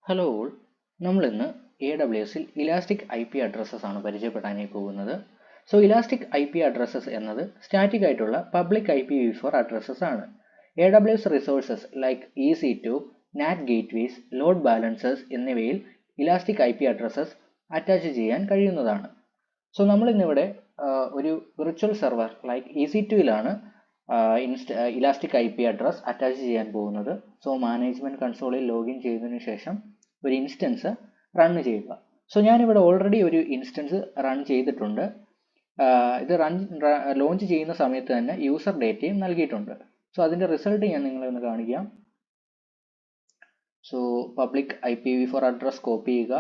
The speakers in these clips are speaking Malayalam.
ഹലോ ഓൾ, നമ്മളിന്ന് AWSൽ ഇലാസ്റ്റിക് IP അഡ്രസ്സസ് ആണ് പരിചയപ്പെടാനായി പോകുന്നത്. സോ ഇലാസ്റ്റിക് IP അഡ്രസ്സസ് എന്നത് സ്റ്റാറ്റിക് ആയിട്ടുള്ള പബ്ലിക് IPv4 അഡ്രസ്സസ് ആണ്. AWS resources like EC2, NAT gateways, load balancers എന്നിവയിൽ ഇലാസ്റ്റിക് IP അഡ്രസ്സസ് അറ്റാച്ച് ചെയ്യാൻ കഴിയുന്നതാണ്. സോ നമ്മളിന്നിവിടെ ഒരു വിർച്വൽ സെർവർ ലൈക്ക് EC2ലാണ് ഇലാസ്റ്റിക് IP അഡ്രസ് അറ്റാച്ച് ചെയ്യാൻ പോകുന്നത്. സോ മാനേജ്മെന്റ് കൺസോളിൽ ലോഗിൻ ചെയ്തതിനു ശേഷം ഒരു ഇൻസ്റ്റൻസ് റൺ ചെയ്യുക. സോ ഞാനിവിടെ ഓൾറെഡി ഒരു ഇൻസ്റ്റൻസ് റൺ ചെയ്തിട്ടുണ്ട്. ഇത് ലോഞ്ച് ചെയ്യുന്ന സമയത്ത് തന്നെ യൂസർ ഡേറ്റയും നൽകിയിട്ടുണ്ട്. സോ അതിൻ്റെ റിസൾട്ട് ഞാൻ നിങ്ങളെ ഒന്ന് കാണിക്കാം. So public IPv4 address copy ചെയ്യുക,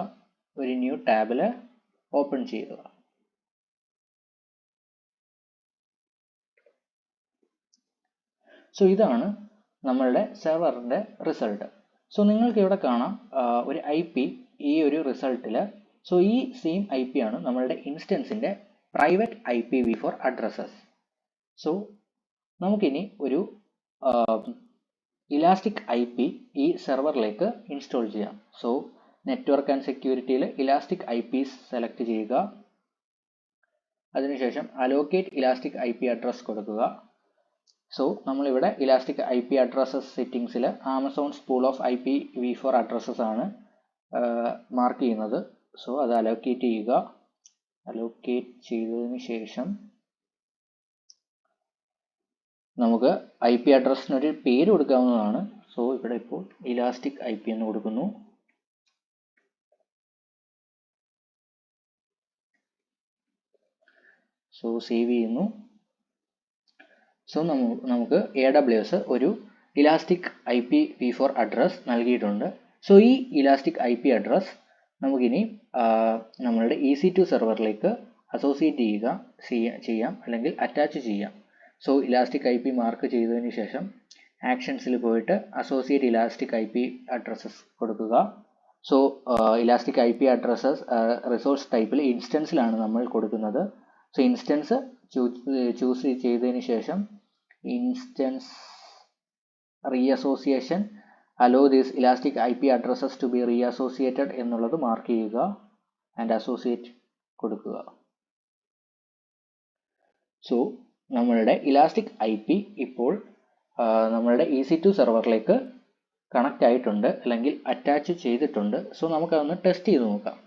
ഒരു ന്യൂ ടാബിൽ ഓപ്പൺ ചെയ്യുക. സോ ഇതാണ് നമ്മളുടെ സെർവറിൻ്റെ റിസൾട്ട്. സോ നിങ്ങൾക്ക് ഇവിടെ കാണാം ഒരു IP ഈ ഒരു റിസൾട്ടിൽ. സോ ഈ സെയിം IP ആണ് നമ്മളുടെ ഇൻസ്റ്റൻസിൻ്റെ പ്രൈവറ്റ് IPv4 അഡ്രസ്സസ്. സോ നമുക്കിനി ഒരു ഇലാസ്റ്റിക് IP ഈ സെർവറിലേക്ക് ഇൻസ്റ്റാൾ ചെയ്യാം. സോ നെറ്റ്വർക്ക് ആൻഡ് സെക്യൂരിറ്റിയിൽ ഇലാസ്റ്റിക് IPs സെലക്ട് ചെയ്യുക. അതിനുശേഷം അലോക്കേറ്റ് ഇലാസ്റ്റിക് IP അഡ്രസ് കൊടുക്കുക. സോ നമ്മളിവിടെ ഇലാസ്റ്റിക് IP അഡ്രസ്സസ് സെറ്റിംഗ്സിൽ Amazon pool of IPv4 addresses ആണ് മാർക്ക് ചെയ്യുന്നത്. സോ അത് അലോക്കേറ്റ് ചെയ്യുക. അലോക്കേറ്റ് ചെയ്തതിന് ശേഷം നമുക്ക് IP അഡ്രസ്സിനൊരു പേര് കൊടുക്കാവുന്നതാണ്. സോ ഇവിടെ ഇപ്പോൾ ഇലാസ്റ്റിക് IP എന്ന് കൊടുക്കുന്നു. സോ സേവ് ചെയ്യുന്നു. സോ നമുക്ക് AWS ഒരു ഇലാസ്റ്റിക് IPv4 അഡ്രസ് നൽകിയിട്ടുണ്ട്. സോ ഈ ഇലാസ്റ്റിക് IP അഡ്രസ് നമുക്കിനി നമ്മളുടെ EC2 സെർവറിലേക്ക് അസോസിയേറ്റ് ചെയ്യാം അല്ലെങ്കിൽ അറ്റാച്ച് ചെയ്യാം. സോ ഇലാസ്റ്റിക് IP മാർക്ക് ചെയ്തതിന് ശേഷം ആക്ഷൻസിൽ പോയിട്ട് അസോസിയേറ്റ് ഇലാസ്റ്റിക് IP അഡ്രസ്സസ് കൊടുക്കുക. So elastic IP addresses resource ടൈപ്പിൽ ഇൻസ്റ്റൻസിലാണ് നമ്മൾ കൊടുക്കുന്നത്. സോ ഇൻസ്റ്റൻസ് ചൂസ് ചെയ്തതിന് ശേഷം instance reassociation allow these elastic IP addresses to be reassociated എന്നുള്ളത് മാർക്ക് ചെയ്യുക ആൻഡ് അസോസിയേറ്റ് കൊടുക്കുക. സോ നമ്മളുടെ ഇലാസ്റ്റിക് IP ഇപ്പോൾ നമ്മളുടെ EC2 സെർവറിലേക്ക് കണക്റ്റ് ആയിട്ടുണ്ട് അല്ലെങ്കിൽ അറ്റാച്ച് ചെയ്തിട്ടുണ്ട്. സോ നമുക്കതൊന്ന് ടെസ്റ്റ് ചെയ്ത് നോക്കാം.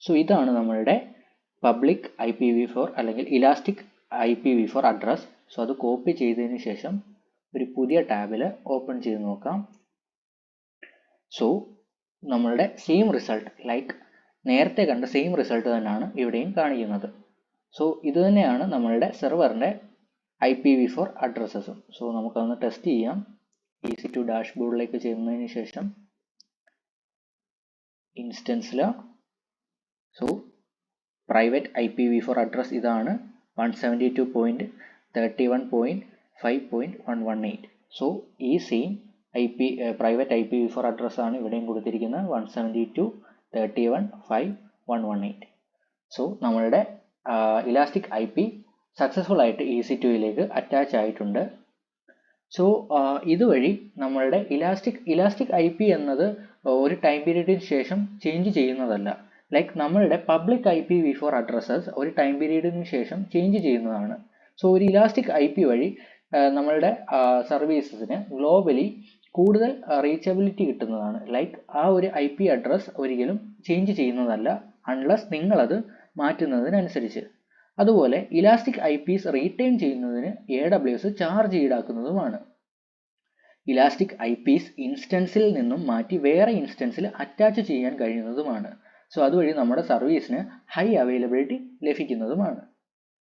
സോ ഇതാണ് നമ്മളുടെ പബ്ലിക് IPv4 അല്ലെങ്കിൽ ഇലാസ്റ്റിക് IPv4 അഡ്രസ്. സോ അത് കോപ്പി ചെയ്തതിന് ശേഷം ഒരു പുതിയ ടാബിൽ ഓപ്പൺ ചെയ്ത് നോക്കാം. സോ നമ്മളുടെ സെയിം റിസൾട്ട് ലൈക്ക് നേരത്തെ കണ്ട സെയിം റിസൾട്ട് തന്നെയാണ് ഇവിടെയും കാണിക്കുന്നത്. സോ ഇത് തന്നെയാണ് നമ്മളുടെ സെർവറിൻ്റെ IPv4 അഡ്രസ്സസും. സോ നമുക്കതൊന്ന് ടെസ്റ്റ് ചെയ്യാം. EC2 ഡാഷ്ബോർഡിലേക്ക് ചെന്നതിന് ശേഷം ഇൻസ്റ്റൻസിൽ സോ പ്രൈവറ്റ് IPv4 അഡ്രസ് ഇതാണ് 172.31.5.118. സോ ഈ സെയിം പ്രൈവറ്റ് IPv4 അഡ്രസ്സാണ് ഇവിടെയും കൊടുത്തിരിക്കുന്നത് 172.31.5.118. സോ നമ്മളുടെ ഇലാസ്റ്റിക് IP സക്സസ്ഫുൾ ആയിട്ട് EC2യിലേക്ക് അറ്റാച്ച് ആയിട്ടുണ്ട്. സോ ഇതുവഴി നമ്മളുടെ ഇലാസ്റ്റിക് IP എന്നത് ഒരു ടൈം പീരീഡിന് ശേഷം ചേഞ്ച് ചെയ്യുന്നതല്ല. ലൈക്ക് നമ്മളുടെ പബ്ലിക് IPv4 അഡ്രസ്സസ് ഒരു ടൈം പീരീഡിന് ശേഷം ചേഞ്ച് ചെയ്യുന്നതാണ്. സോ ഒരു ഇലാസ്റ്റിക് IP വഴി നമ്മളുടെ സർവീസസിന് ഗ്ലോബലി കൂടുതൽ റീച്ചബിലിറ്റി കിട്ടുന്നതാണ്. ലൈക്ക് ആ ഒരു IP അഡ്രസ് ഒരിക്കലും ചേഞ്ച് ചെയ്യുന്നതല്ല അൺലെസ് നിങ്ങളത് മാറ്റുന്നതിനനുസരിച്ച്. അതുപോലെ ഇലാസ്റ്റിക് IPs റീറ്റെയിൻ ചെയ്യുന്നതിന് AWS ചാർജ് ഈടാക്കുന്നതുമാണ്. ഇലാസ്റ്റിക് IPs ഇൻസ്റ്റൻസിൽ നിന്നും മാറ്റി വേറെ ഇൻസ്റ്റൻസിൽ അറ്റാച്ച് ചെയ്യാൻ കഴിയുന്നതുമാണ്. സോ അതുവഴി നമ്മുടെ സർവീസിന് ഹൈ അവൈലബിലിറ്റി ലഭിക്കുന്നതുമാണ്.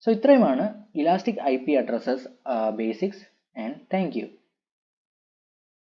സോ ഇത്രയുമാണ് elastic IP addresses basics and thank you.